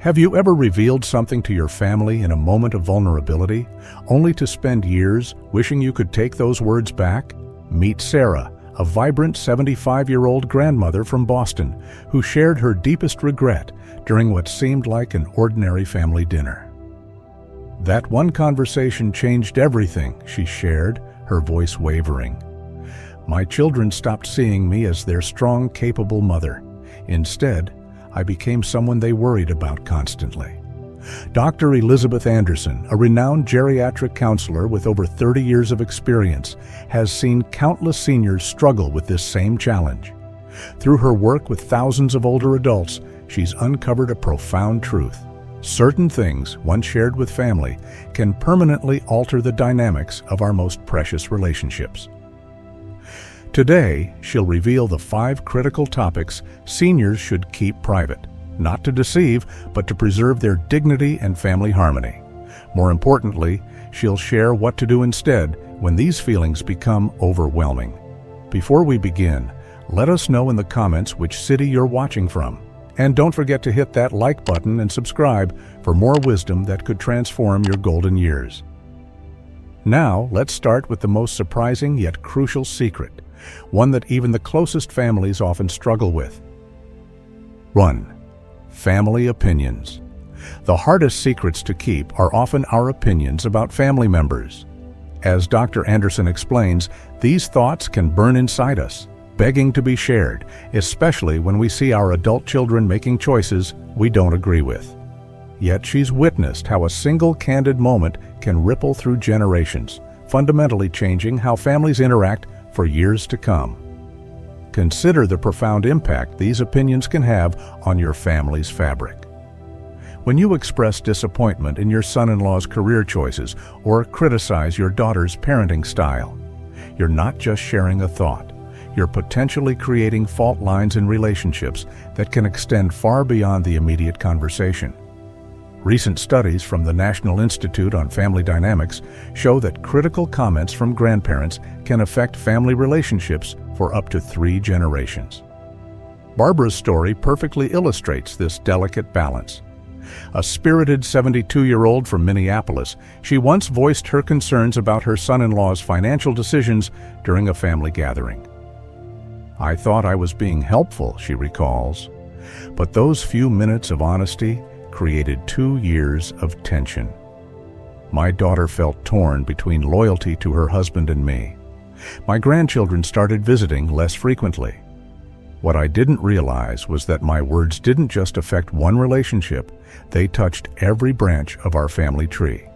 Have you ever revealed something to your family in a moment of vulnerability, only to spend years wishing you could take those words back? Meet Sarah, a vibrant 75-year-old grandmother from Boston who shared her deepest regret during what seemed like an ordinary family dinner. That one conversation changed everything, she shared, her voice wavering. My children stopped seeing me as their strong, capable mother. Instead, I became someone they worried about constantly. Dr. Elizabeth Anderson, a renowned geriatric counselor with over 30 years of experience, has seen countless seniors struggle with this same challenge. Through her work with thousands of older adults, she's uncovered a profound truth. Certain things, once shared with family, can permanently alter the dynamics of our most precious relationships. Today, she'll reveal the 5 critical topics seniors should keep private, not to deceive, but to preserve their dignity and family harmony. More importantly, she'll share what to do instead when these feelings become overwhelming. Before we begin, let us know in the comments which city you're watching from. And don't forget to hit that like button and subscribe for more wisdom that could transform your golden years. Now, let's start with the most surprising yet crucial secret, one that even the closest families often struggle with. 1. Family opinions. The hardest secrets to keep are often our opinions about family members. As Dr. Anderson explains, these thoughts can burn inside us, begging to be shared, especially when we see our adult children making choices we don't agree with. Yet she's witnessed how a single candid moment can ripple through generations, fundamentally changing how families interact for years to come. Consider the profound impact these opinions can have on your family's fabric. When you express disappointment in your son-in-law's career choices or criticize your daughter's parenting style, you're not just sharing a thought. You're potentially creating fault lines in relationships that can extend far beyond the immediate conversation. Recent studies from the National Institute on Family Dynamics show that critical comments from grandparents can affect family relationships for up to 3 generations. Barbara's story perfectly illustrates this delicate balance. A spirited 72-year-old from Minneapolis, she once voiced her concerns about her son-in-law's financial decisions during a family gathering. I thought I was being helpful, she recalls, but those few minutes of honesty created 2 years of tension. My daughter felt torn between loyalty to her husband and me. My grandchildren started visiting less frequently. What I didn't realize was that my words didn't just affect one relationship, they touched every branch of our family tree.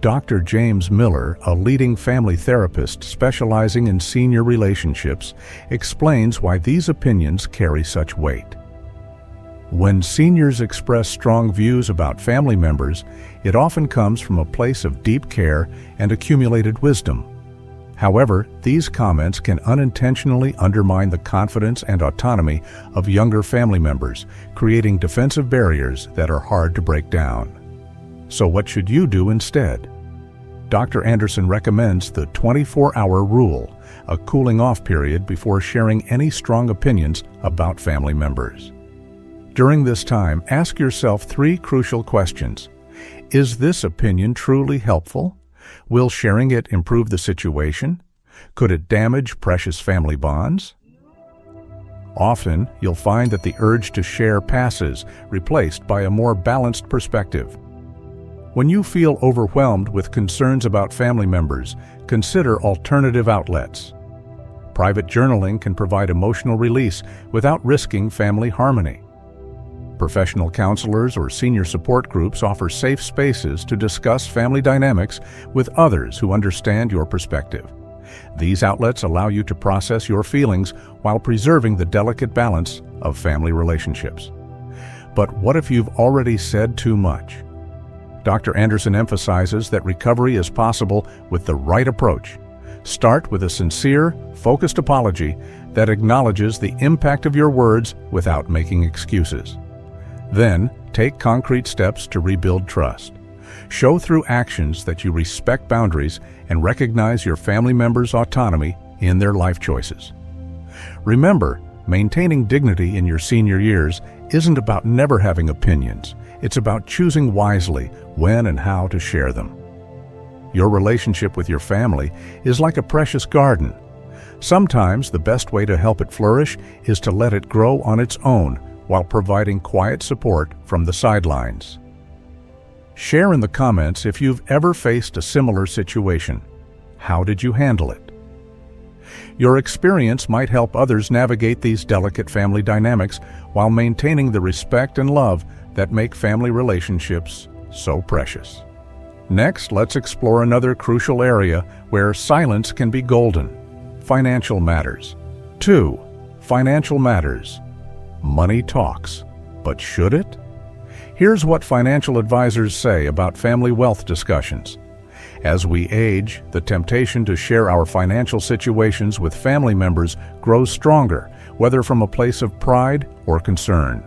Dr. James Miller, a leading family therapist specializing in senior relationships, explains why these opinions carry such weight. When seniors express strong views about family members, it often comes from a place of deep care and accumulated wisdom. However, these comments can unintentionally undermine the confidence and autonomy of younger family members, creating defensive barriers that are hard to break down. So what should you do instead? Dr. Anderson recommends the 24-hour rule, a cooling-off period before sharing any strong opinions about family members. During this time, ask yourself 3 crucial questions. Is this opinion truly helpful? Will sharing it improve the situation? Could it damage precious family bonds? Often, you'll find that the urge to share passes, replaced by a more balanced perspective. When you feel overwhelmed with concerns about family members, consider alternative outlets. Private journaling can provide emotional release without risking family harmony. Professional counselors or senior support groups offer safe spaces to discuss family dynamics with others who understand your perspective. These outlets allow you to process your feelings while preserving the delicate balance of family relationships. But what if you've already said too much? Dr. Anderson emphasizes that recovery is possible with the right approach. Start with a sincere, focused apology that acknowledges the impact of your words without making excuses. Then, take concrete steps to rebuild trust. Show through actions that you respect boundaries and recognize your family members' autonomy in their life choices. Remember, Maintaining dignity in your senior years isn't about never having opinions. It's about choosing wisely when and how to share them. Your relationship with your family is like a precious garden. Sometimes the best way to help it flourish is to let it grow on its own while providing quiet support from the sidelines. Share in the comments if you've ever faced a similar situation. How did you handle it? Your experience might help others navigate these delicate family dynamics while maintaining the respect and love that make family relationships so precious. Next, let's explore another crucial area where silence can be golden: financial matters. 2. Financial matters. Money talks, but should it? Here's what financial advisors say about family wealth discussions. As we age, the temptation to share our financial situations with family members grows stronger, whether from a place of pride or concern.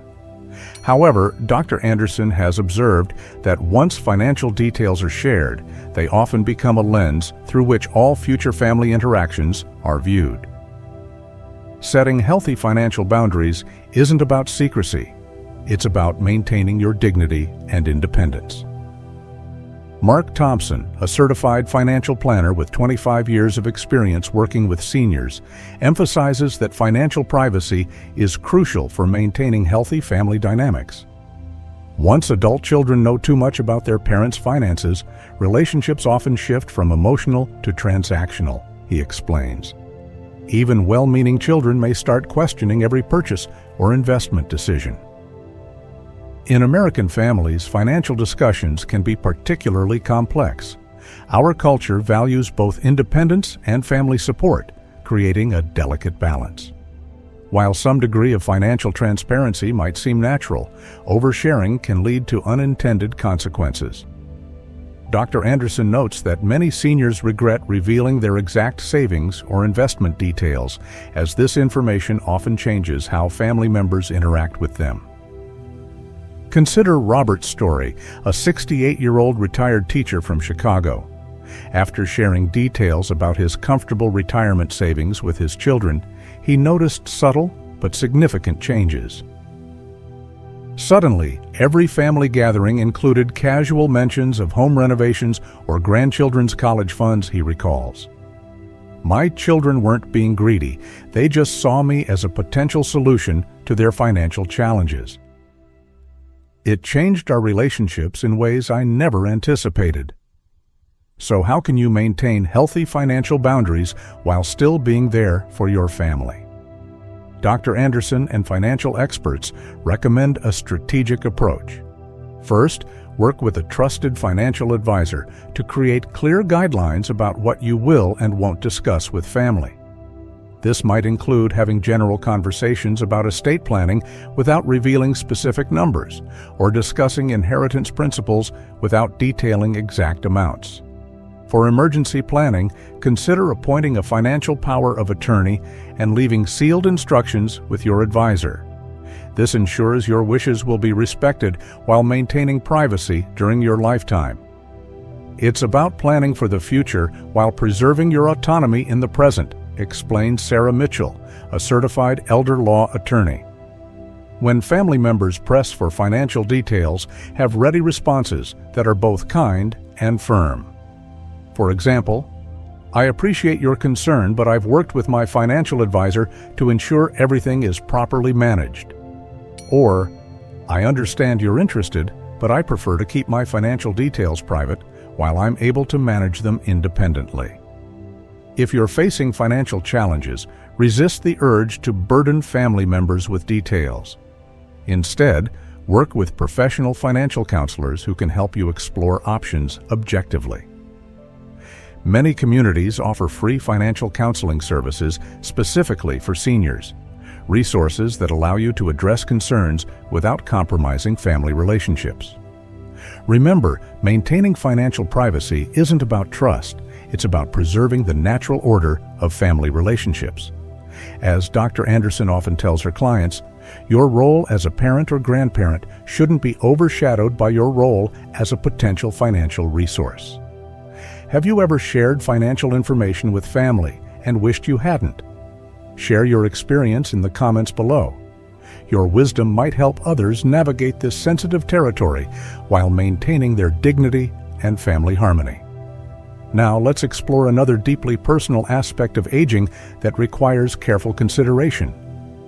However, Dr. Anderson has observed that once financial details are shared, they often become a lens through which all future family interactions are viewed. Setting healthy financial boundaries isn't about secrecy. It's about maintaining your dignity and independence. Mark Thompson, a certified financial planner with 25 years of experience working with seniors, emphasizes that financial privacy is crucial for maintaining healthy family dynamics. Once adult children know too much about their parents' finances, relationships often shift from emotional to transactional, he explains. Even well-meaning children may start questioning every purchase or investment decision. In American families, financial discussions can be particularly complex. Our culture values both independence and family support, creating a delicate balance. While some degree of financial transparency might seem natural, oversharing can lead to unintended consequences. Dr. Anderson notes that many seniors regret revealing their exact savings or investment details, as this information often changes how family members interact with them. Consider Robert's story, a 68-year-old retired teacher from Chicago. After sharing details about his comfortable retirement savings with his children, he noticed subtle but significant changes. Suddenly, every family gathering included casual mentions of home renovations or grandchildren's college funds, he recalls. My children weren't being greedy, they just saw me as a potential solution to their financial challenges. It changed our relationships in ways I never anticipated. So how can you maintain healthy financial boundaries while still being there for your family? Dr. Anderson and financial experts recommend a strategic approach. First, work with a trusted financial advisor to create clear guidelines about what you will and won't discuss with family. This might include having general conversations about estate planning without revealing specific numbers, or discussing inheritance principles without detailing exact amounts. For emergency planning, consider appointing a financial power of attorney and leaving sealed instructions with your advisor. This ensures your wishes will be respected while maintaining privacy during your lifetime. It's about planning for the future while preserving your autonomy in the present, explains Sarah Mitchell, a certified elder law attorney. When family members press for financial details, have ready responses that are both kind and firm. For example, I appreciate your concern, but I've worked with my financial advisor to ensure everything is properly managed. Or, I understand you're interested, but I prefer to keep my financial details private while I'm able to manage them independently. If you're facing financial challenges, resist the urge to burden family members with details. Instead, work with professional financial counselors who can help you explore options objectively. Many communities offer free financial counseling services specifically for seniors, resources that allow you to address concerns without compromising family relationships. Remember, maintaining financial privacy isn't about trust. It's about preserving the natural order of family relationships. As Dr. Anderson often tells her clients, your role as a parent or grandparent shouldn't be overshadowed by your role as a potential financial resource. Have you ever shared financial information with family and wished you hadn't? Share your experience in the comments below. Your wisdom might help others navigate this sensitive territory while maintaining their dignity and family harmony. Now let's explore another deeply personal aspect of aging that requires careful consideration: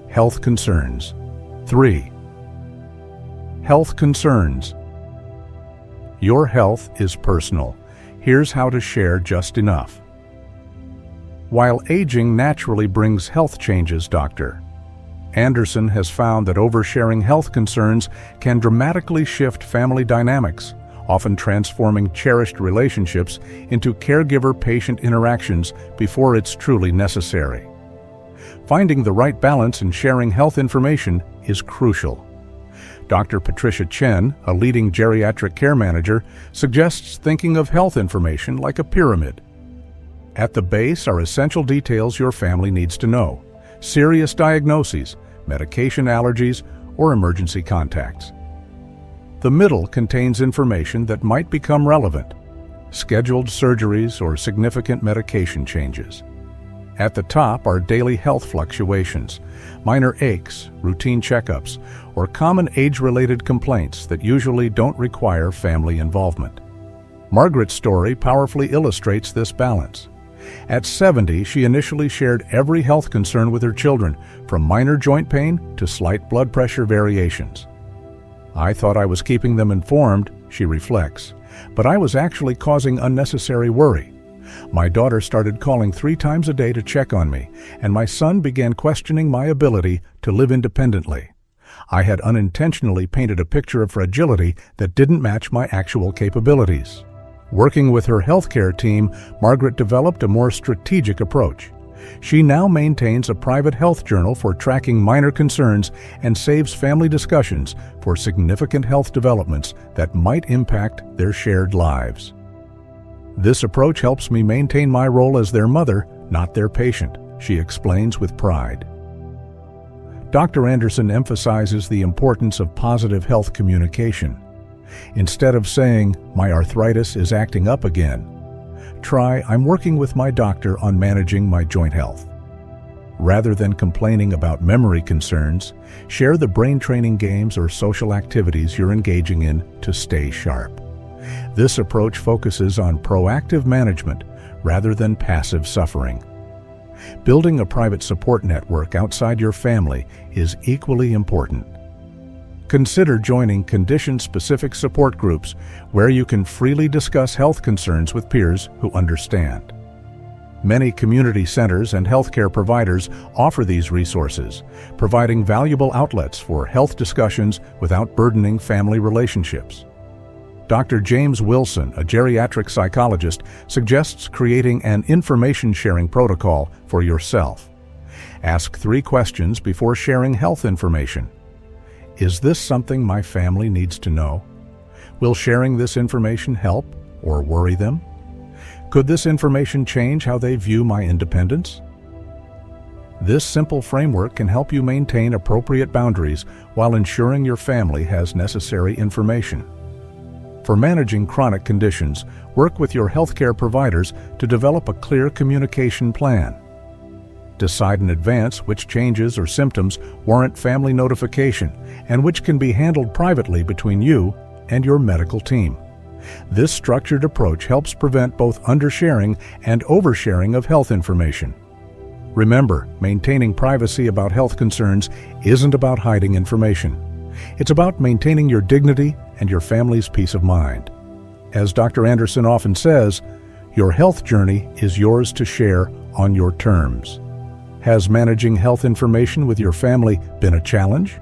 health concerns. 3. Health concerns. Your health is personal. Here's how to share just enough. While aging naturally brings health changes, Dr. Anderson has found that oversharing health concerns can dramatically shift family dynamics, often transforming cherished relationships into caregiver-patient interactions before it's truly necessary. Finding the right balance in sharing health information is crucial. Dr. Patricia Chen, a leading geriatric care manager, suggests thinking of health information like a pyramid. At the base are essential details your family needs to know: serious diagnoses, medication allergies, or emergency contacts. The middle contains information that might become relevant: scheduled surgeries or significant medication changes. At the top are daily health fluctuations, minor aches, routine checkups, or common age-related complaints that usually don't require family involvement. Margaret's story powerfully illustrates this balance. At 70, she initially shared every health concern with her children, from minor joint pain to slight blood pressure variations. "I thought I was keeping them informed," she reflects, "but I was actually causing unnecessary worry. My daughter started calling 3 times a day to check on me, and my son began questioning my ability to live independently. I had unintentionally painted a picture of fragility that didn't match my actual capabilities." Working with her healthcare team, Margaret developed a more strategic approach. She now maintains a private health journal for tracking minor concerns and saves family discussions for significant health developments that might impact their shared lives. "This approach helps me maintain my role as their mother, not their patient," she explains with pride. Dr. Anderson emphasizes the importance of positive health communication. Instead of saying, "My arthritis is acting up again," try, "I'm working with my doctor on managing my joint health." Rather than complaining about memory concerns, share the brain training games or social activities you're engaging in to stay sharp. This approach focuses on proactive management rather than passive suffering. Building a private support network outside your family is equally important. Consider joining condition-specific support groups where you can freely discuss health concerns with peers who understand. Many community centers and healthcare providers offer these resources, providing valuable outlets for health discussions without burdening family relationships. Dr. James Wilson, a geriatric psychologist, suggests creating an information-sharing protocol for yourself. Ask 3 questions before sharing health information. Is this something my family needs to know? Will sharing this information help or worry them? Could this information change how they view my independence? This simple framework can help you maintain appropriate boundaries while ensuring your family has necessary information. For managing chronic conditions, work with your healthcare providers to develop a clear communication plan. Decide in advance which changes or symptoms warrant family notification and which can be handled privately between you and your medical team. This structured approach helps prevent both undersharing and oversharing of health information. Remember, maintaining privacy about health concerns isn't about hiding information. It's about maintaining your dignity and your family's peace of mind. As Dr. Anderson often says, your health journey is yours to share on your terms. Has managing health information with your family been a challenge?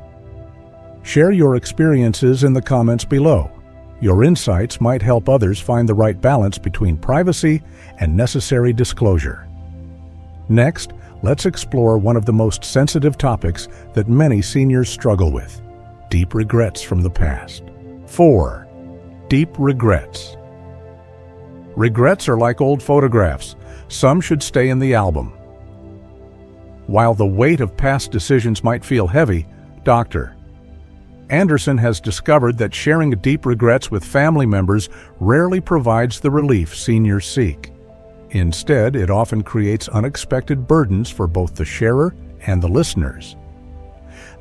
Share your experiences in the comments below. Your insights might help others find the right balance between privacy and necessary disclosure. Next, let's explore one of the most sensitive topics that many seniors struggle with: deep regrets from the past. 4. Deep regrets. Regrets are like old photographs. Some should stay in the album. While the weight of past decisions might feel heavy, Dr. Anderson has discovered that sharing deep regrets with family members rarely provides the relief seniors seek. Instead, it often creates unexpected burdens for both the sharer and the listeners.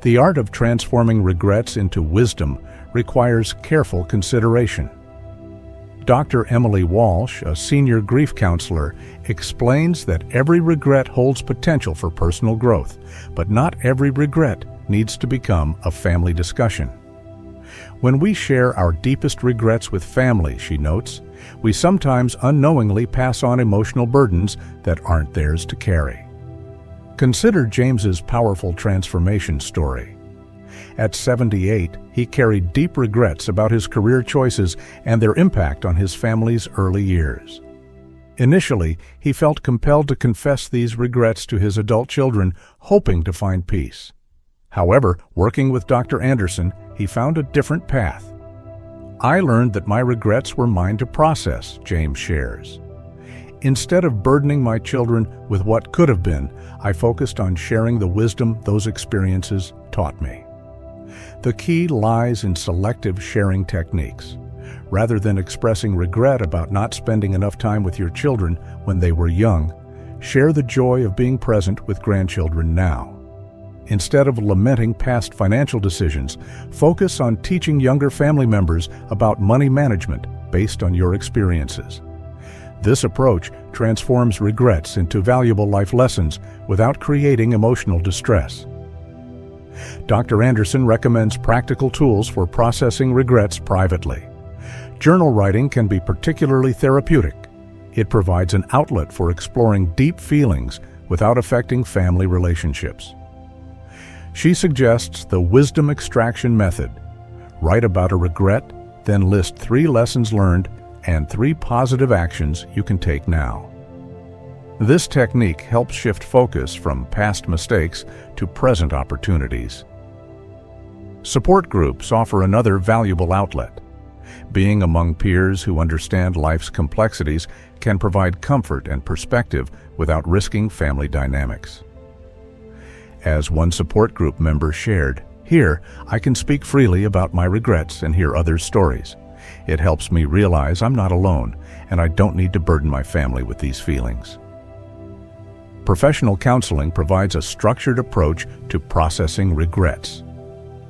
The art of transforming regrets into wisdom requires careful consideration. Dr. Emily Walsh, a senior grief counselor, explains that every regret holds potential for personal growth, but not every regret needs to become a family discussion. When we share our deepest regrets with family, she notes, we sometimes unknowingly pass on emotional burdens that aren't theirs to carry. Consider James's powerful transformation story. At 78, he carried deep regrets about his career choices and their impact on his family's early years. Initially, he felt compelled to confess these regrets to his adult children, hoping to find peace. However, working with Dr. Anderson, he found a different path. I learned that my regrets were mine to process, James shares. Instead of burdening my children with what could have been, I focused on sharing the wisdom those experiences taught me. The key lies in selective sharing techniques. Rather than expressing regret about not spending enough time with your children when they were young, share the joy of being present with grandchildren now. Instead of lamenting past financial decisions, focus on teaching younger family members about money management based on your experiences. This approach transforms regrets into valuable life lessons without creating emotional distress. Dr. Anderson recommends practical tools for processing regrets privately. Journal writing can be particularly therapeutic. It provides an outlet for exploring deep feelings without affecting family relationships. She suggests the wisdom extraction method. Write about a regret, then list 3 lessons learned and 3 positive actions you can take now. This technique helps shift focus from past mistakes to present opportunities. Support groups offer another valuable outlet. Being among peers who understand life's complexities can provide comfort and perspective without risking family dynamics. As one support group member shared, "Here, I can speak freely about my regrets and hear others' stories. It helps me realize I'm not alone, and I don't need to burden my family with these feelings." Professional counseling provides a structured approach to processing regrets.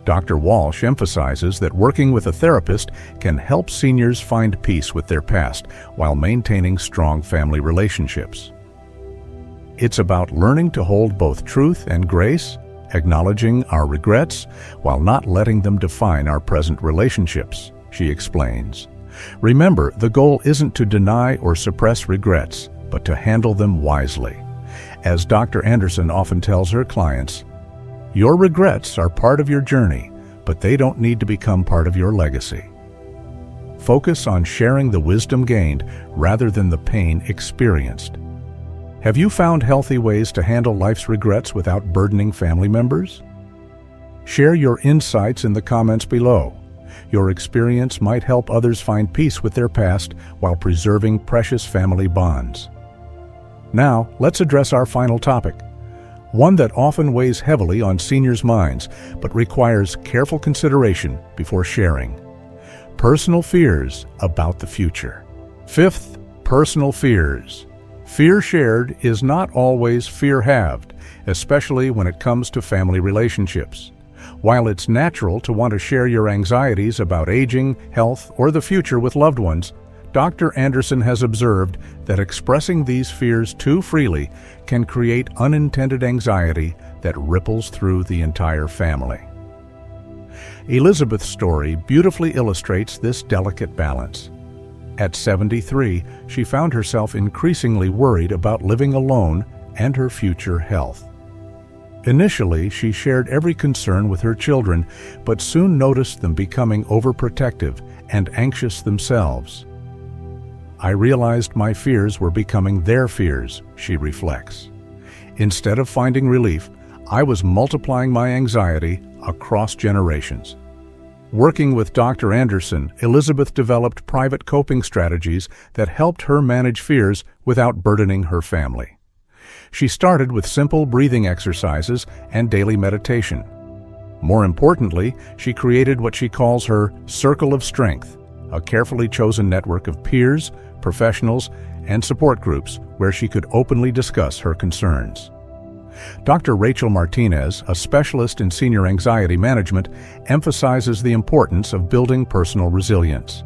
Dr. Walsh emphasizes that working with a therapist can help seniors find peace with their past while maintaining strong family relationships. It's about learning to hold both truth and grace, acknowledging our regrets while not letting them define our present relationships, she explains. Remember, the goal isn't to deny or suppress regrets, but to handle them wisely. As Dr. Anderson often tells her clients, your regrets are part of your journey, but they don't need to become part of your legacy. Focus on sharing the wisdom gained rather than the pain experienced. Have you found healthy ways to handle life's regrets without burdening family members? Share your insights in the comments below. Your experience might help others find peace with their past while preserving precious family bonds. Now, let's address our final topic, one that often weighs heavily on seniors' minds but requires careful consideration before sharing. Personal fears about the future. 5th, personal fears. Fear shared is not always fear halved, especially when it comes to family relationships. While it's natural to want to share your anxieties about aging, health, or the future with loved ones, Dr. Anderson has observed that expressing these fears too freely can create unintended anxiety that ripples through the entire family. Elizabeth's story beautifully illustrates this delicate balance. At 73, she found herself increasingly worried about living alone and her future health. Initially, she shared every concern with her children, but soon noticed them becoming overprotective and anxious themselves. I realized my fears were becoming their fears, she reflects. Instead of finding relief, I was multiplying my anxiety across generations. Working with Dr. Anderson, Elizabeth developed private coping strategies that helped her manage fears without burdening her family. She started with simple breathing exercises and daily meditation. More importantly, she created what she calls her Circle of Strength, a carefully chosen network of peers, professionals, and support groups where she could openly discuss her concerns. Dr. Rachel Martinez, a specialist in senior anxiety management, emphasizes the importance of building personal resilience.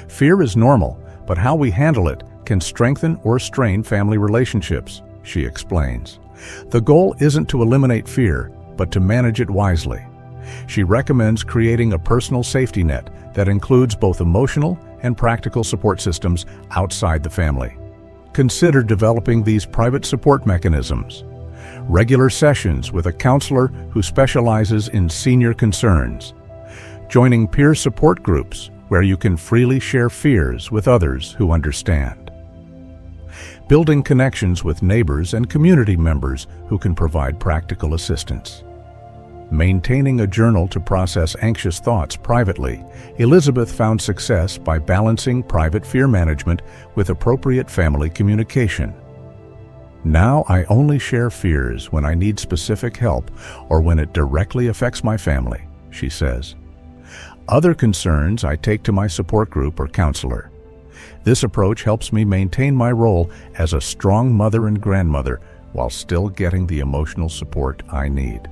Fear is normal, but how we handle it can strengthen or strain family relationships, she explains. The goal isn't to eliminate fear, but to manage it wisely. She recommends creating a personal safety net that includes both emotional and practical support systems outside the family. Consider developing these private support mechanisms. Regular sessions with a counselor who specializes in senior concerns. Joining peer support groups where you can freely share fears with others who understand. Building connections with neighbors and community members who can provide practical assistance. Maintaining a journal to process anxious thoughts privately, Elizabeth found success by balancing private fear management with appropriate family communication. Now I only share fears when I need specific help or when it directly affects my family, she says. Other concerns I take to my support group or counselor. This approach helps me maintain my role as a strong mother and grandmother while still getting the emotional support I need.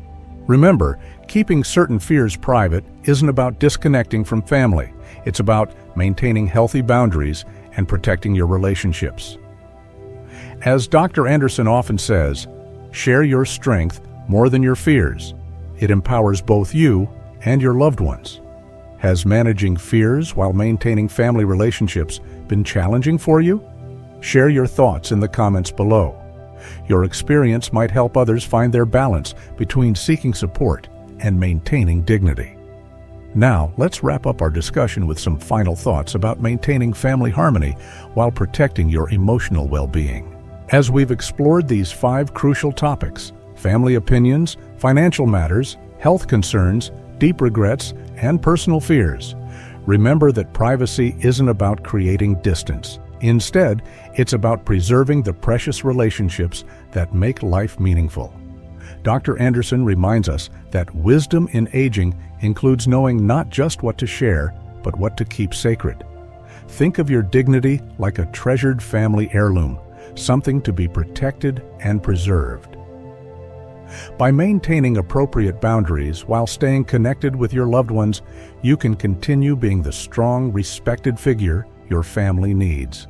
Remember, keeping certain fears private isn't about disconnecting from family. It's about maintaining healthy boundaries and protecting your relationships. As Dr. Anderson often says, share your strength more than your fears. It empowers both you and your loved ones. Has managing fears while maintaining family relationships been challenging for you? Share your thoughts in the comments below. Your experience might help others find their balance between seeking support and maintaining dignity. Now, let's wrap up our discussion with some final thoughts about maintaining family harmony while protecting your emotional well-being. As we've explored these 5 crucial topics, family opinions, financial matters, health concerns, deep regrets, and personal fears, remember that privacy isn't about creating distance. Instead, it's about preserving the precious relationships that make life meaningful. Dr. Anderson reminds us that wisdom in aging includes knowing not just what to share, but what to keep sacred. Think of your dignity like a treasured family heirloom, something to be protected and preserved. By maintaining appropriate boundaries while staying connected with your loved ones, you can continue being the strong, respected figure your family needs.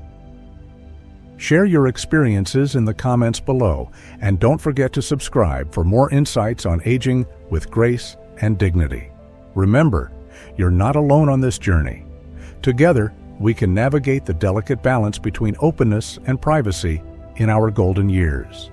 Share your experiences in the comments below, and don't forget to subscribe for more insights on aging with grace and dignity. Remember, you're not alone on this journey. Together, we can navigate the delicate balance between openness and privacy in our golden years.